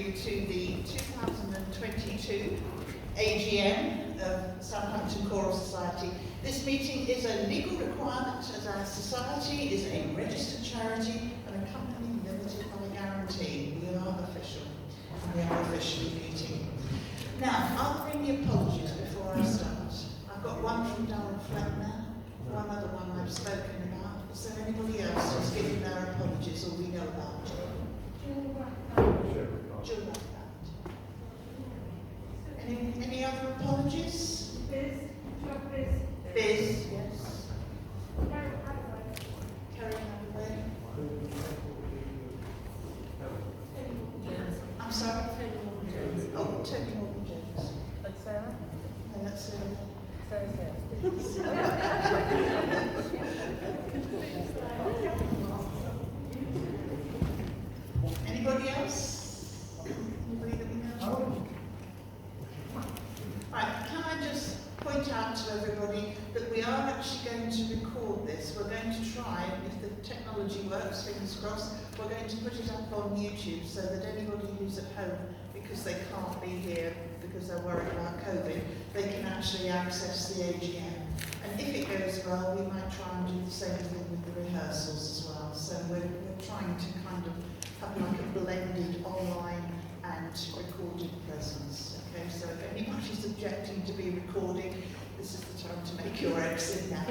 you to the 2022 AGM of Southampton Choral Society. This meeting is a legal requirement as our society is a registered charity and a company limited by guarantee. We are official and we are officially meeting. Now, are there any apologies before I start? I've got one from Darren Fletner, one other one I've spoken about. Is there anybody else who's given their apologies or we know about it? Jill Blackband. Any other apologies? Biz, yes. Carrie Hathaway. I'm sorry? Oh, Tony Morgan Jones. And Sarah? No, that's Sarah. Anybody else? Anybody that we know? Right, can I just point out to everybody that we are actually going to record this. We're going to try, if the technology works, fingers crossed, we're going to put it up on YouTube so that anybody who's at home, because they can't be here because they're worried about COVID, they can actually access the AGM. And if it goes well, we might try and do the same thing with the rehearsals as well. So we're trying to kind of have like a blended online and recorded presence. Okay, so if anybody's objecting to be recording, this is the time to make your exit now.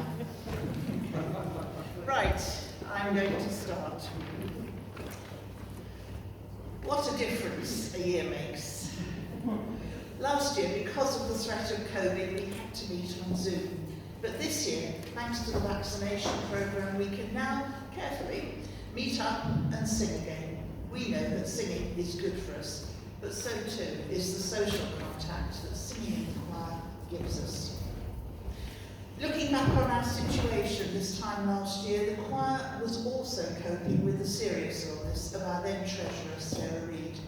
Right, I'm going to start. What a difference a year makes. Last year, because of the threat of COVID, we had to meet on Zoom. But this year, thanks to the vaccination programme, we can now carefully meet up and sing again. We know that singing is good for us, but so too is the social contact that singing in the choir gives us. Looking back on our situation this time last year, the choir was also coping with the serious illness of our then treasurer, Sarah Reed.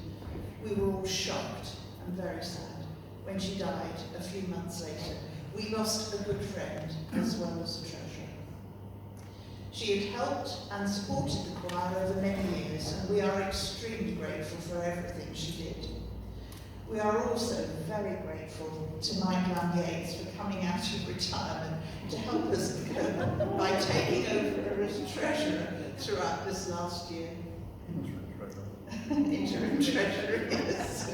We were all shocked and very sad when she died a few months later. We lost a good friend as well as a treasurer. She had helped and supported the choir over many years, and we are extremely grateful for everything she did. We are also very grateful to Mike Lamb-Yates for coming out of retirement to help us cope by taking over as treasurer throughout this last year. Interim treasurer, yes.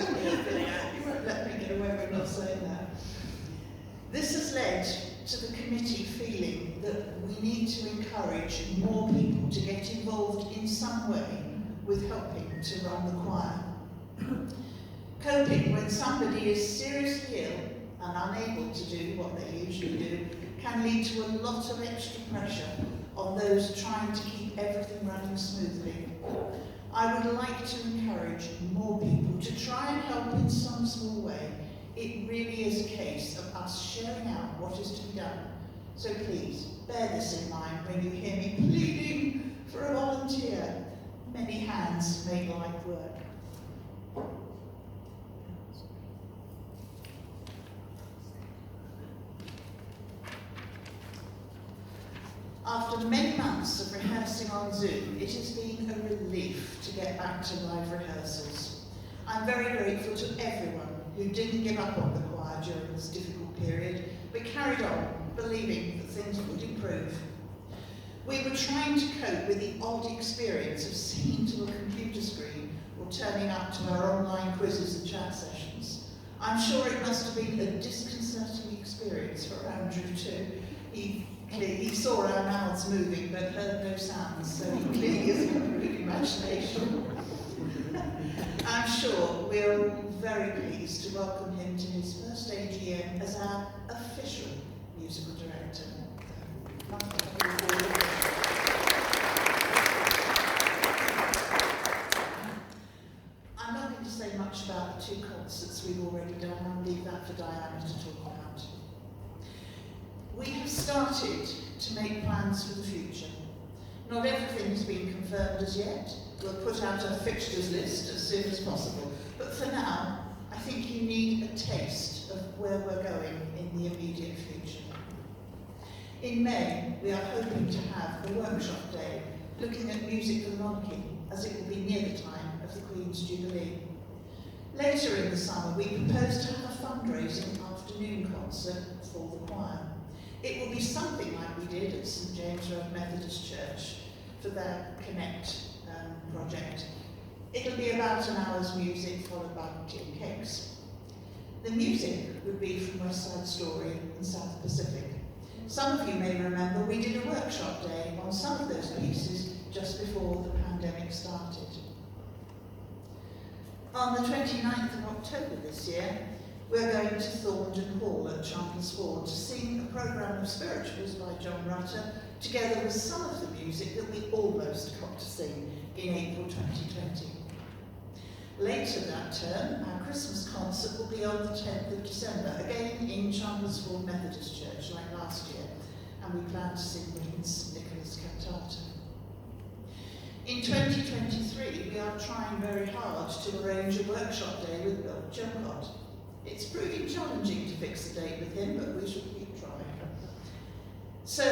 You won't let me get away with not saying that. This has led to the committee feeling that we need to encourage more people to get involved in some way with helping to run the choir. Coping when somebody is seriously ill and unable to do what they usually do can lead to a lot of extra pressure on those trying to keep everything running smoothly. I would like to encourage more people to try and help in some small way. It really is a case of us sharing out what is to be done. So please, bear this in mind when you hear me pleading for a volunteer. Many hands make light work. After many months of rehearsing on Zoom, it has been a relief to get back to live rehearsals. I'm very grateful to everyone who didn't give up on the choir during this difficult period, but carried on, believing that things would improve. We were trying to cope with the odd experience of singing to a computer screen or turning up to our online quizzes and chat sessions. I'm sure it must have been a disconcerting experience for Andrew too. He saw our mouths moving but heard no sounds, so he clearly has got a good imagination. I'm sure we are all very pleased to welcome him to his first AGM as our official musical director. I'm not going to say much about the 2 concerts we've already done. I'll leave that for Diana to talk about. We have started to make plans for the future. Not everything has been confirmed as yet. We'll put out a fixtures list as soon as possible. But for now, I think you need a taste of where we're going in the immediate future. In May, we are hoping to have a workshop day looking at music for the monarchy, as it will be near the time of the Queen's Jubilee. Later in the summer, we propose to have a fundraising afternoon concert for the choir. It will be something like we did at St James Road Methodist Church for their Connect project. It'll be about an hour's music followed by tea and cakes. The music would be from West Side Story and South Pacific. Some of you may remember we did a workshop day on some of those pieces just before the pandemic started. On the 29th of October this year, we're going to Thorndon Hall at Chandler's Ford to sing a programme of spirituals by John Rutter, together with some of the music that we almost got to sing in April 2020. Later that term, our Christmas concert will be on the 10th of December, again in Chandler's Ford Methodist Church like last year, and we plan to sing Prince Nicholas' cantata. In 2023, we are trying very hard to arrange a workshop day with Bill Chilcott. It's proving challenging to fix a date with him, but we shall keep trying. So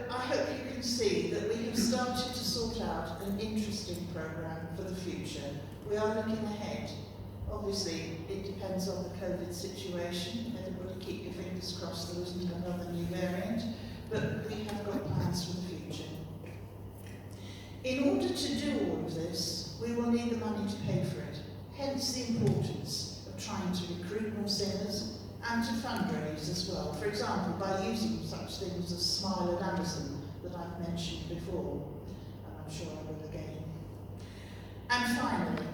I hope you can see that we have started to sort out an interesting programme for the future. We are looking ahead. Obviously, it depends on the COVID situation. Everybody keep your fingers crossed there isn't another new variant, but we have got plans for the future. In order to do all of this, we will need the money to pay for it. Hence the importance of trying to recruit more singers and to fundraise as well. For example, by using such things as Smile at Amazon that I've mentioned before, and I'm sure I will again. And finally,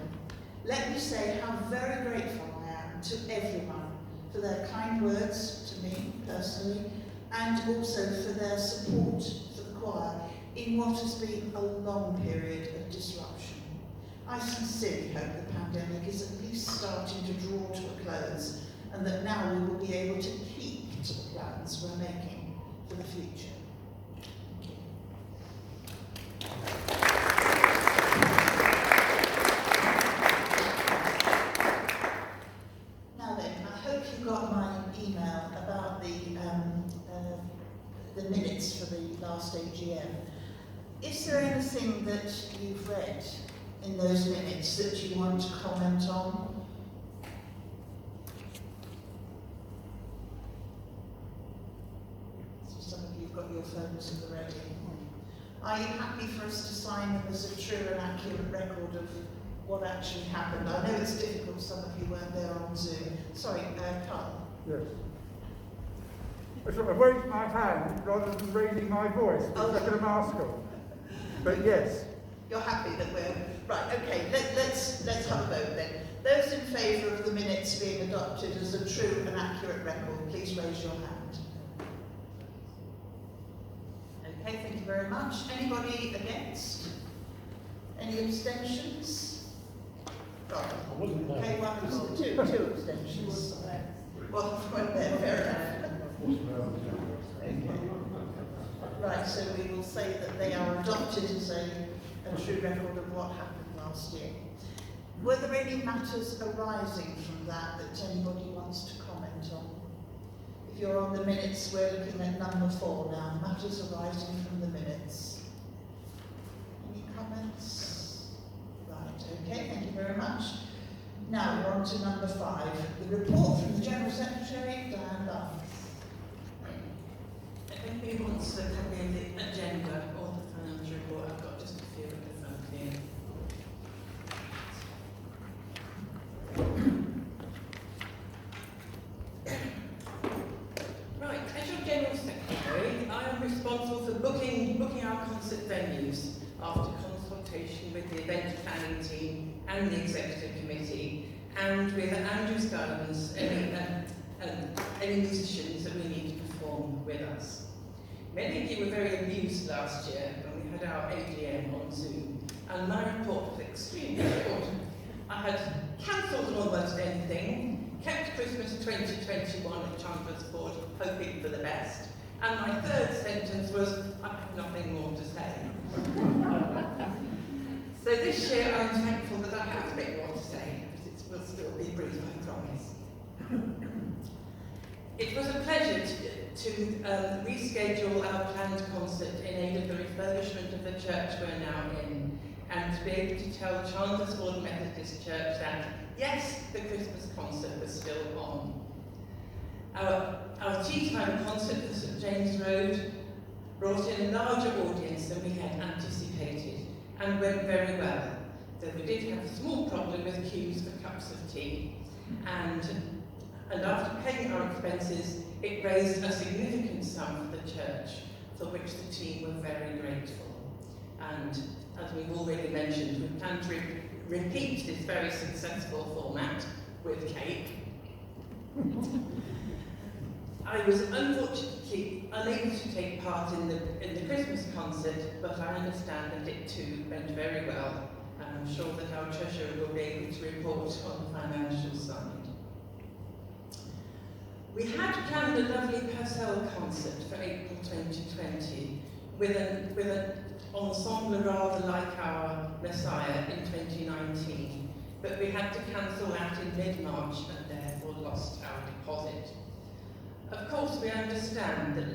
let me say how very grateful I am to everyone for their kind words to me personally, and also for their support for the choir in what has been a long period of disruption. I sincerely hope the pandemic is at least starting to draw to a close, and that now we will be able to keep to the plans we're making for the future. Thank you. Now then, I hope you got my email about the minutes for the last AGM. Is there anything that you've read in those minutes that you want to comment on? So some of you have got your phones at the ready. Are you happy for us to sign them as a true and accurate record of what actually happened? I know it's difficult, some of you weren't there on Zoom. Sorry, Carl. Yes. I sort of raised my hand rather than raising my voice, because I put a mask on. But yes. You're happy that we're... Right, okay, let's have a vote then. Those in favour of the minutes being adopted as a true and accurate record, please raise your hand. Okay, thank you very much. Anybody against? Any abstentions? Right. Okay, two abstentions. Well, weren't there, fair enough. Okay. Right, so we will say that they are adopted as a true record of what happened last year. Were there any matters arising from that anybody wants to comment on? If you're on the minutes, we're looking at number 4 now, matters arising from the minutes. Any comments? Right, okay, thank you very much. Now we're on to number 5, the report from the General Secretary, Diane Barnes. Who wants to copy of the agenda or the financial report? I've got just a few at the front here. Right, as your General Secretary, I am responsible for booking our concert venues after consultation with the event planning team and the executive committee, and with Andrew's guidance, any musicians that we need to perform with us. Many of you were very amused last year when we had our AGM on Zoom, and my report was extremely short. I had cancelled almost anything, kept Christmas 2021 at Chandler's Ford, hoping for the best, and my third sentence was, I have nothing more to say. So this year I'm thankful that I have a bit more to say, because it will still be brief, I promise. It was a pleasure to reschedule our planned concert in aid of the refurbishment of the church we're now in. and to be able to tell Chandler's Methodist Church that, yes, the Christmas concert was still on. Our tea time concert for St James Road brought in a larger audience than we had anticipated and went very well, though we did have a small problem with queues for cups of tea. And after paying our expenses, it raised a significant sum for the church, for which the team were very grateful. And as we've already mentioned, we plan to repeat this very successful format with cake. I was unfortunately unable to take part in the Christmas concert, but I understand that it too went very well, and I'm sure that our treasurer will be able to report on the financial side. We had planned a lovely Purcell concert for April 2020 with an ensemble rather like our Messiah in 2019, but we had to cancel that in mid-March and therefore lost our deposit. Of course, we understand that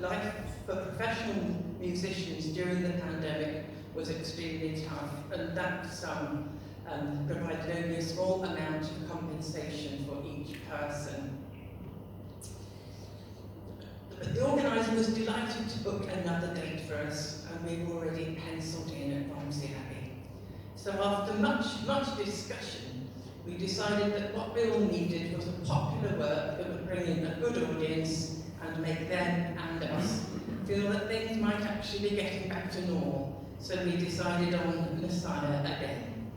life for professional musicians during the pandemic was extremely tough, and that sum provided only a small amount of compensation for each person. But the organiser was delighted to book another date for us, and we've already penciled in at Romsey Abbey. So after much discussion, we decided that what we all needed was a popular work that would bring in a good audience and make them and us feel that things might actually be getting back to normal. So we decided on Messiah again.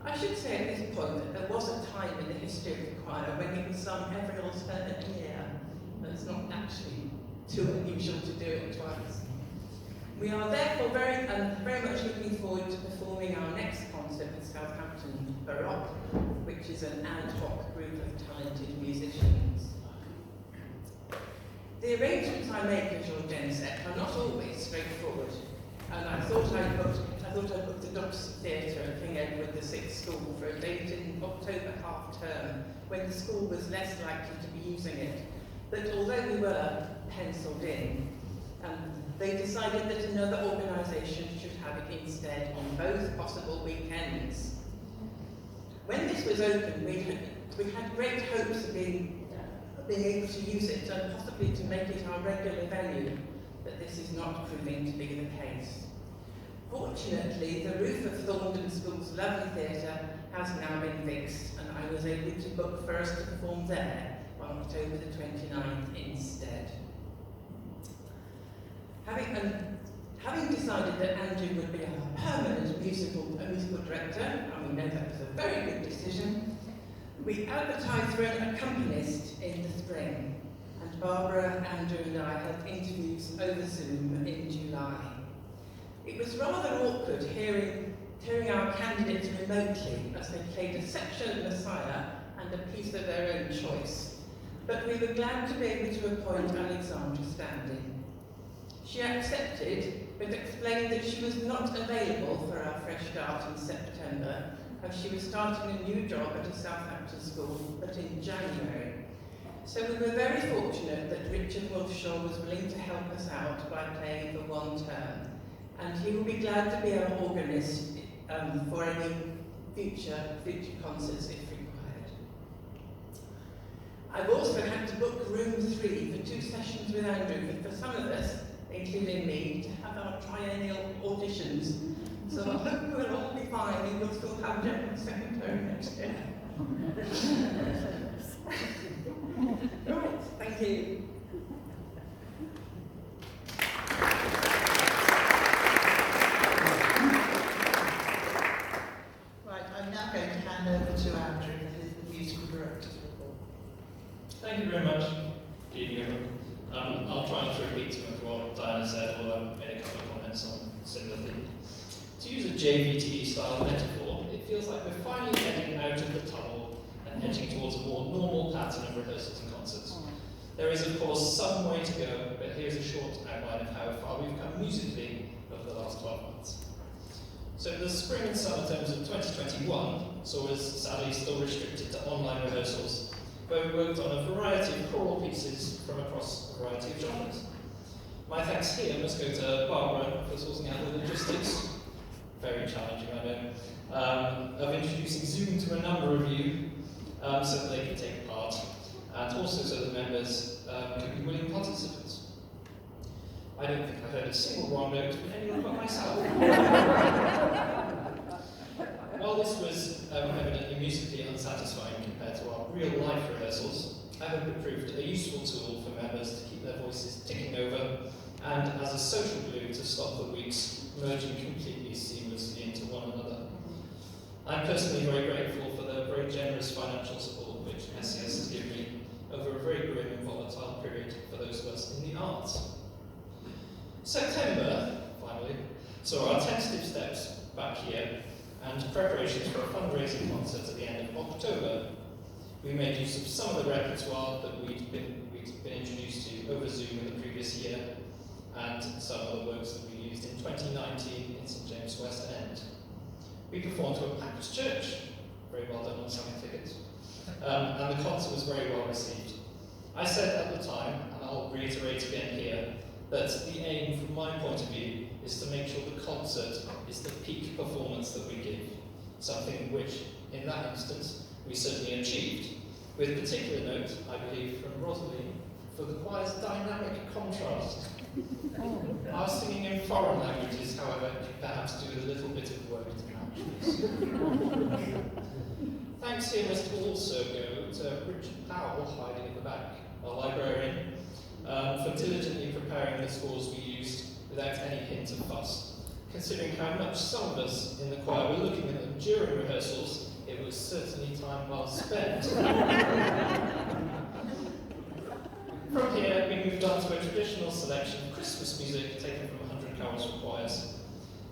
I should say at this point that there was a time in the history of the choir when it was sung every alternate year, but it's not actually too unusual to do it twice. We are therefore very much looking forward to performing our next concert with Southampton Baroque, which is an ad hoc group of talented musicians. The arrangements I make at your den set are not always straightforward, and I thought I'd booked the Docks Theatre at King Edward VI School for a date in October half-term, when the school was less likely to be using it. But although we were penciled in, they decided that another organisation should have it instead on both possible weekends. When this was opened, we had great hopes of being able to use it and possibly to make it our regular venue, but this is not proving to be the case. Fortunately, the roof of Thorndon School's lovely theatre has now been fixed, and I was able to book for us to perform there on October the 29th instead. Having decided that Andrew would be our permanent musical director, and we know that was a very good decision, we advertised for an accompanist in the spring, and Barbara, Andrew and I held interviews over Zoom in July. It was rather awkward hearing our candidates remotely as they played a section of Messiah and a piece of their own choice, but we were glad to be able to appoint Alexandra Standing. She accepted, but explained that she was not available for our fresh start in September, as she was starting a new job at a Southampton school, but in January. So we were very fortunate that Richard Wolfshaw was willing to help us out by playing for one term, and he will be glad to be our organist for any future concerts if required. I've also had to book room 3 for 2 sessions with Andrew, and for some of us, including me, to have our triennial auditions. So I hope we'll all be fine and we'll still have general secretary next year. Right, thank you. Right, I'm now going to hand over to Andrew for the musical director's report. Thank you very much. Good evening, everyone. I'll try not to repeat some of what Diana said, although I've made a couple of comments on similar things. To use a JVTE style metaphor, it feels like we're finally getting out of the tunnel and heading towards a more normal pattern of rehearsals and concerts. There is, of course, some way to go, but here's a short outline of how far we've come musically over the last 12 months. So the spring and summer terms of 2021 saw us sadly still restricted to online rehearsals, where we worked on a variety of choral pieces from across a variety of genres. My thanks here must go to Barbara for sorting out the logistics, very challenging, I know, of introducing Zoom to a number of you so that they can take part, and also so that members can be willing participants. I don't think I heard a single wrong note from anyone but myself. While this was evidently musically unsatisfying compared to our real-life rehearsals, I hope it proved a useful tool for members to keep their voices ticking over, and as a social glue to stop the weeks merging completely seamlessly into one another. I'm personally very grateful for the very generous financial support which SES has given me over a very grim and volatile period for those of us in the arts. September, finally, saw our tentative steps back here and preparations for a fundraising concert at the end of October. We made use of some of the repertoire that we'd been introduced to over Zoom in the previous year, and some of the works that we used in 2019 in St James West End. We performed to a packed church, very well done on selling tickets, and the concert was very well received. I said at the time, and I'll reiterate again here, that the aim from my point of view is to make sure the concert is the peak performance that we give, something which, in that instance, we certainly achieved, with particular note, I believe, from Rosalie, for the choir's dynamic contrast. Our singing in foreign languages, however, could perhaps do with a little bit of work to match this. Thanks here must also go to Richard Powell, hiding at the back, our librarian, for diligently preparing the scores we used without any hint of fuss. Considering how much some of us in the choir were looking at them during rehearsals, it was certainly time well spent. From here, we moved on to a traditional selection of Christmas music taken from 100 carols for choirs.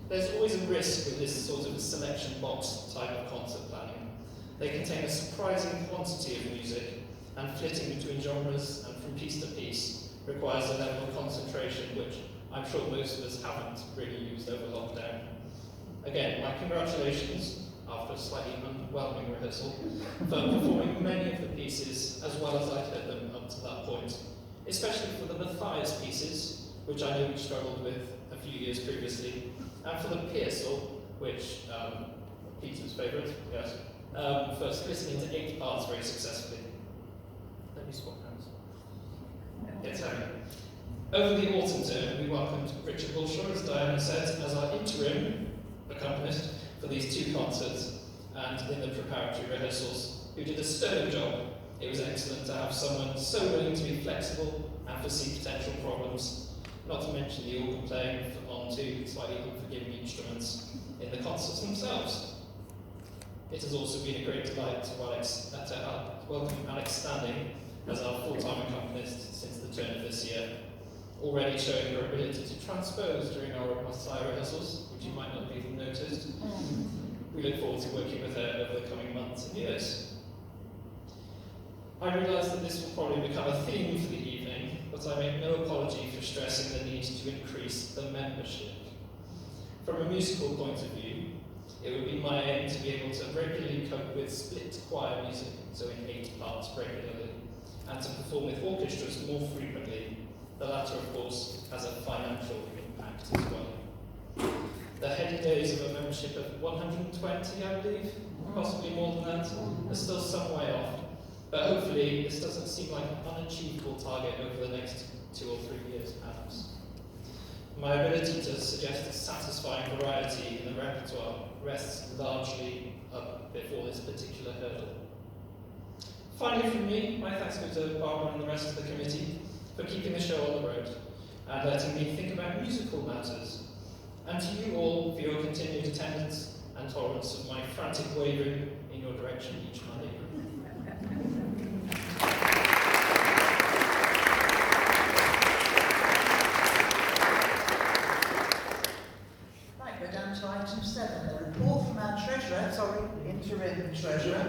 There's always a risk with this sort of selection box type of concert planning. They contain a surprising quantity of music, and flitting between genres and from piece to piece requires a level of concentration which I'm sure most of us haven't really used over lockdown. Again, my congratulations, after a slightly underwhelming rehearsal, for performing many of the pieces as well as I'd heard them up to that point, especially for the Matthias pieces, which I know we struggled with a few years previously, and for the Pearsall, which Peter's favourite, yes, for splitting into 8 parts very successfully. Let me swap hands. Yes, over the autumn term, we welcomed Richard Wilshaw, as Diana said, as our interim accompanist for these 2 concerts and in the preparatory rehearsals, who did a sterling job. It was excellent to have someone so willing to be flexible and foresee potential problems, not to mention the organ playing on 2 slightly unforgiving instruments in the concerts themselves. It has also been a great delight to welcome Alex Standing as our full-time accompanist since the turn of this year, already showing her ability to transpose during our Messiah rehearsals, which you might not have even noticed. We look forward to working with her over the coming months and years. I realise that this will probably become a theme for the evening, but I make no apology for stressing the need to increase the membership. From a musical point of view, it would be my aim to be able to regularly cope with split choir music, so in 8 parts regularly, and to perform with orchestras more frequently. The latter, of course, has a financial impact as well. The heady days of a membership of 120, I believe, possibly more than that, are still some way off, but hopefully this doesn't seem like an unachievable target over the next 2 or 3 years, perhaps. My ability to suggest a satisfying variety in the repertoire rests largely up before this particular hurdle. Finally from me, my thanks go to Barbara and the rest of the committee for keeping the show on the road and letting me think about musical matters, and to you all for your continued attendance and tolerance of my frantic wavering in your direction each Monday. Right, we're down to item 7, the report from our interim treasurer.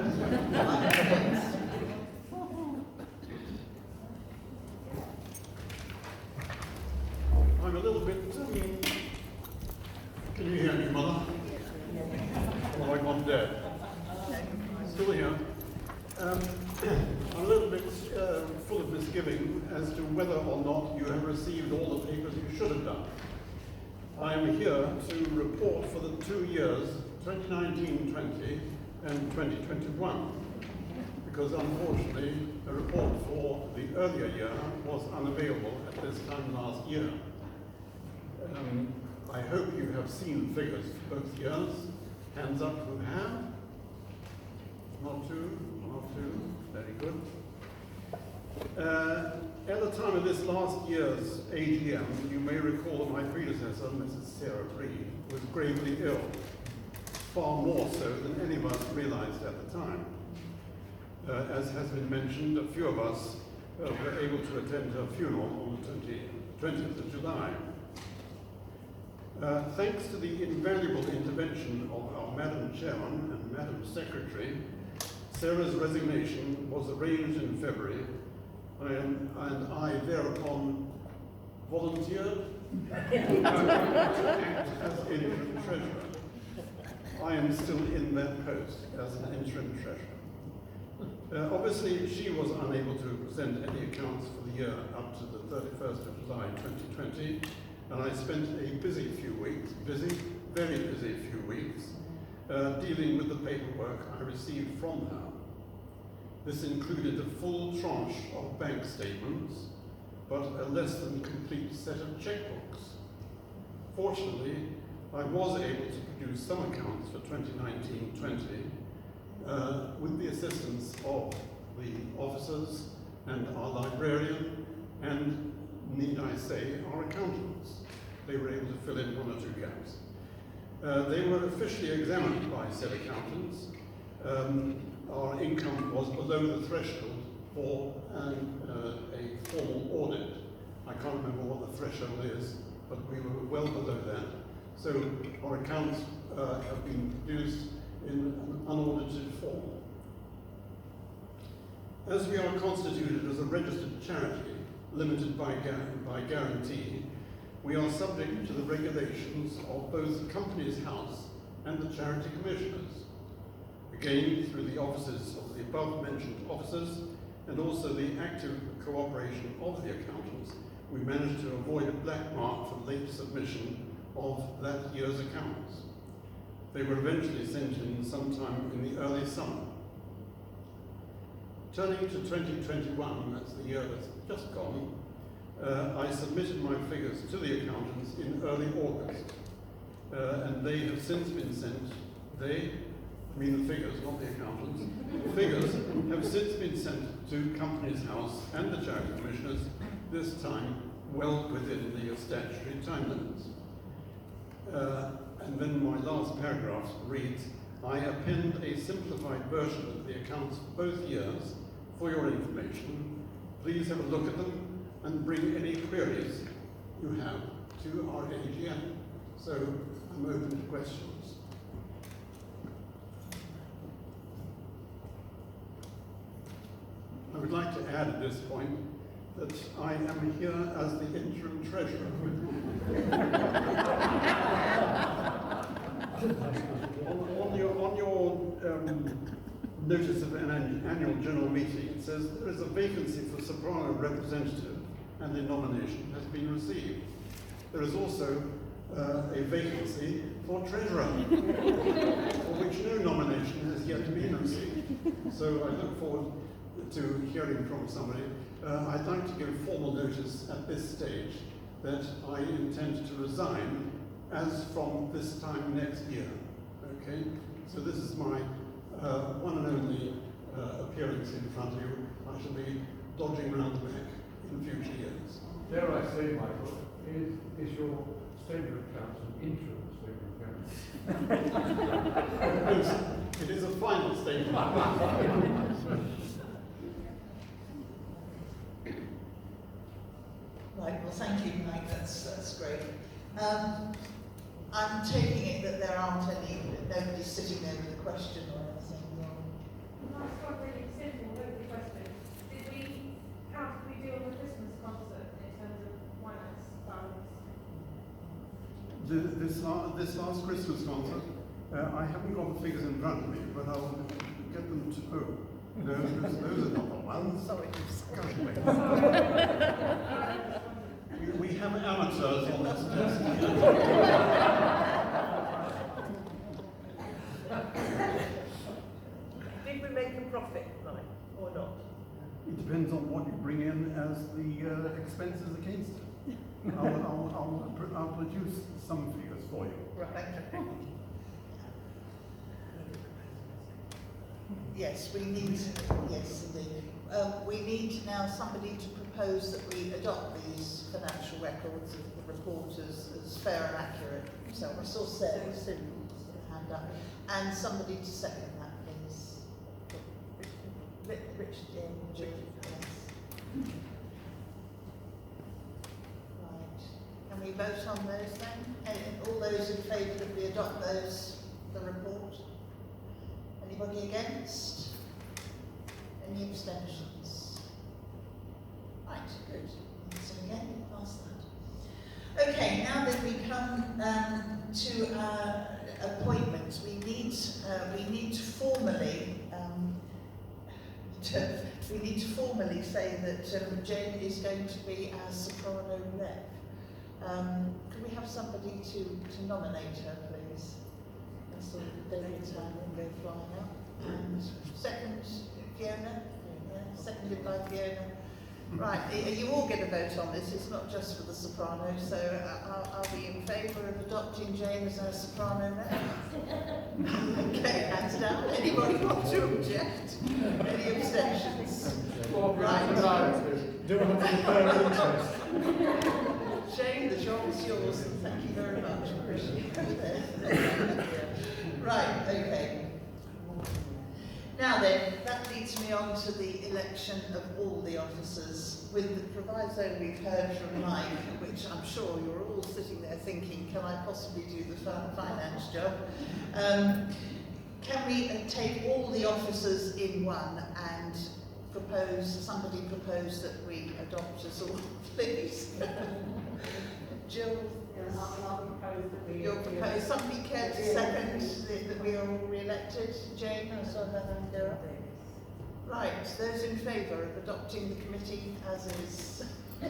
I'm a little bit... Can you hear me, Mother? Well, I've gone dead. Still here. I'm a little bit full of misgiving as to whether or not you have received all the papers you should have done. I am here to report for the 2 years, 2019-20 and 2021, because unfortunately a report for the earlier year was unavailable at this time last year. I hope you have seen figures for both years. Hands up who have. Not two, very good. At the time of this last year's AGM, you may recall that my predecessor, Mrs. Sarah Reed, was gravely ill, far more so than any of us realized at the time. As has been mentioned, a few of us were able to attend her funeral on the 20th of July. Thanks to the invaluable intervention of our Madam Chairman and Madam Secretary, Sarah's resignation was arranged in February, and I thereupon volunteered to act as interim treasurer. I am still in that post as an interim treasurer. Obviously, she was unable to present any accounts for the year up to the 31st of July 2020, and I spent a busy few weeks, very busy few weeks, dealing with the paperwork I received from her. This included a full tranche of bank statements, but a less than complete set of checkbooks. Fortunately, I was able to produce some accounts for 2019-20 with the assistance of the officers and our librarian and, need I say, our accountants. They were able to fill in 1 or 2 gaps. They were officially examined by said accountants. Our income was below the threshold for a formal audit. I can't remember what the threshold is, but we were well below that. So our accounts have been produced in an unaudited form. As we are constituted as a registered charity, limited by guarantee, we are subject to the regulations of both the Companies House and the Charity Commissioners. Again, through the offices of the above-mentioned officers and also the active cooperation of the accountants, we managed to avoid a black mark for late submission of that year's accounts. They were eventually sent in sometime in the early summer. Turning to 2021, that's the year that's just gone, I submitted my figures to the accountants in early August, and they have since been sent, the figures, not the accountants, the figures have since been sent to Companies House and the Charity Commissioners, this time well within the statutory time limits. And then my last paragraph reads, I append a simplified version of the accounts for both years for your information. Please have a look at them and bring any queries you have to our AGM. So I'm open to questions. I would like to add at this point that I am here as the interim treasurer. on your notice of an annual general meeting, it says there is a vacancy for soprano representative and the nomination has been received. There is also a vacancy for treasurer, for which no nomination has yet been received. So I look forward to hearing from somebody. I'd like to give formal notice at this stage that I intend to resign as from this time next year. Okay? So this is my one and only appearance in front of you. I shall be dodging around the back in future years. Dare I say, Michael, is your statement of accounts an interim statement of accounts? It is a final statement. Right, well thank you Mike, that's great. I'm taking it that there aren't nobody sitting there with a question or anything. That's not really simple, nobody question. How did we do on the Christmas concert in terms of finance balance? This last Christmas concert, I haven't got the figures in front of me, but I'll get them to, no, those are not the ones. Sorry. We We have amateurs on this desk. Did we make a profit tonight or not? It depends on what you bring in as the expenses against it. I'll produce some figures for you. Right. Yes, we need, yes indeed. We need now somebody to propose that we adopt these financial records of the reporters as fair and accurate. So I saw Sarah's hand up. And somebody to second that, please. Richard, yes. Right. Can we vote on those then? All those in favour that we adopt those, the report? Anybody against? Any abstentions? Right, good. So again, pass that. Okay, now that we come to our appointments, we need to formally say that Jane is going to be our soprano rep. Could we have somebody to nominate her, please? I saw David's hand go flying up. And second, Fiona? Yeah, seconded by Fiona. Right, are you all going to vote on this? It's not just for the soprano, so are we in favour of adopting Jane as our soprano now? Okay, hands down. Anybody want to object? Any abstentions? Right. Do I have to declare interest? Jane, the job is yours, and thank you very much. Appreciate it. Right, okay. Now then, that leads me on to the election of all the officers, with the proviso we've heard from Mike, which I'm sure you're all sitting there thinking, can I possibly do the finance job? Can we take all the officers in one and somebody propose that we adopt us all, please? Jill? I'll propose that we... You'll propose, somebody care to second that we are all re-elected? Jane, I saw her hand go up. Right, those in favour of adopting the committee as is? we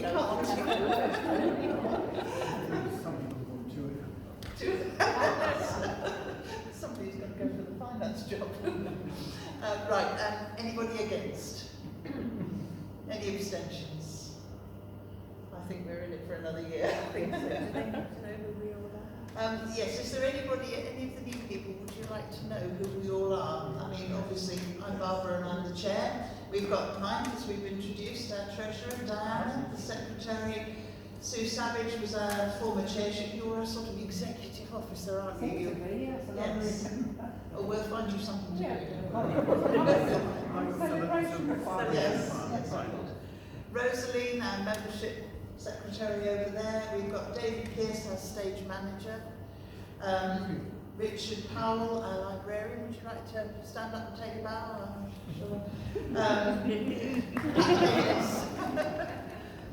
can't. Somebody's going to go for the finance job. Right, anybody against? Any abstentions? I think we're in it for another year. I think so. Do they need to know who we all are? Yes, is there anybody, any of the new people, would you like to know who we all are? I mean, obviously, I'm Barbara and I'm the chair. We've got Mike, as we've introduced, our treasurer, Diana, the secretary. Sue Savage was our former chair. You're a sort of executive officer, aren't you? Yes. Oh, we'll find you something to do. Yes. Rosaline, our membership secretary over there. We've got David Pearce, our stage manager. Richard Powell, our librarian. Would you like to stand up and take a bow? I'm sure.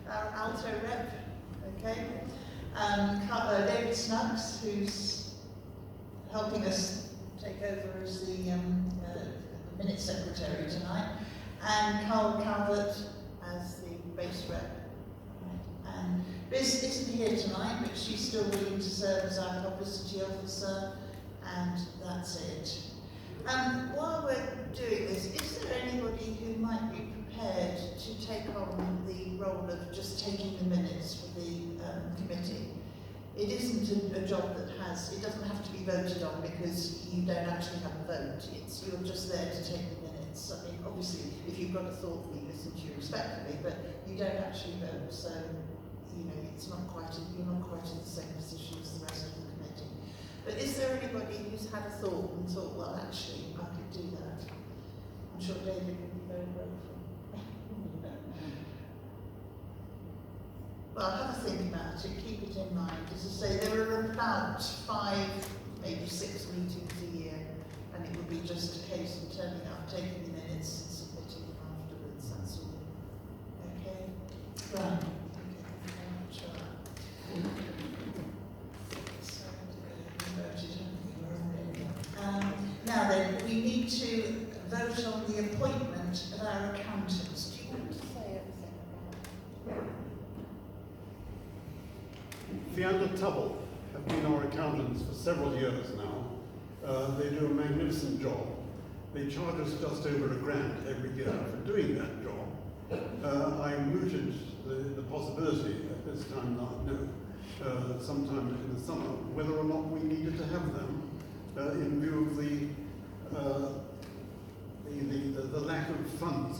Our alto rep. Okay. David Snuggs, who's helping us take over as the minute secretary tonight. And Carl Calvert as the base rep. And Biz isn't here tonight, but she's still willing to serve as our publicity officer, and that's it. While we're doing this, is there anybody who might be prepared to take on the role of just taking the minutes for the committee? It isn't a job that it doesn't have to be voted on because you don't actually have a vote. You're just there to take the minutes. I mean, obviously, if you've got a thought, we listen to you respectfully, but you don't actually vote, so you know you're not quite in the same position as the rest of the committee. But is there anybody who's had a thought and thought, well, actually, I could do that? I'm sure David would be very grateful. Well, have a think about it, keep it in mind. As I say, there are about 5, maybe 6 meetings a year, and it would be just a case of turning up, taking the minutes and submitting them afterwards, that's all. Okay? Right. Now then, we need to vote on the appointment of our accountants. Do you want to say anything about Fianda Tubble have been our accountants for several years now. They do a magnificent job. They charge us just over £1,000 every year for doing that job. I mooted the possibility at this time, sometime in the summer, whether or not we needed to have them in view of the lack of funds